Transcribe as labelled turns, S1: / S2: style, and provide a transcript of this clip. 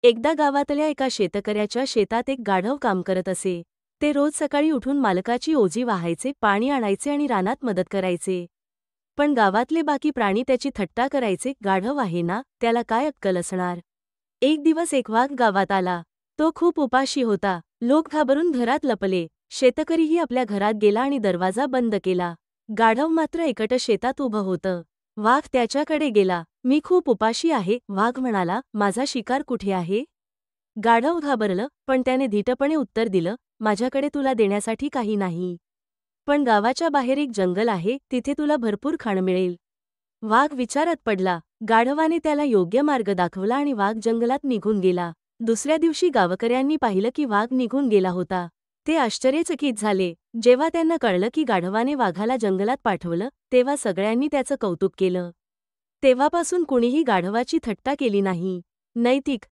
S1: एकदा गावातल्या एका शेतकऱ्याच्या शेतात एक गाढव काम करत असे. ते रोज सकाळी उठून मालकाची ओझी वाहायचे, पाणी आणायचे आणि रानात मदत करायचे. पण गावातले बाकी प्राणी त्याची थट्टा करायचे. गाढव आहे ना, त्याला काय अक्कल असणार. एक दिवस एक वाघ गावात आला. तो खूप उपाशी होता. लोक घाबरून घरात लपले. शेतकरीही आपल्या घरात गेला आणि दरवाजा बंद केला. गाढव मात्र एकटं शेतात उभं होतं. वाघ त्याच्याकडे गेला. मी खूप उपाशी आहे, वाघ म्हणाला. माझा शिकार कुठे आहे. गाढव घाबरलं, पण त्याने धीटपणे उत्तर दिलं, माझ्याकडे तुला देण्यासाठी काही नाही. पण गावाच्या बाहेर एक जंगल आहे, तिथे तुला भरपूर खाणं मिळेल. वाघ विचारात पडला. गाढवाने त्याला योग्य मार्ग दाखवला आणि वाघ जंगलात निघून गेला. दुसऱ्या दिवशी गावकऱ्यांनी पाहिलं की वाघ निघून गेला होता. ते आश्चर्यचकित झाले. जेव्हा त्यांना कळलं की गाढवाने वाघाला जंगलात पाठवलं, तेव्हा सगळ्यांनी त्याचं कौतुक केलं. तेव्हापासून कुणीही गाढवाची थट्टा केली नाही. नैतिक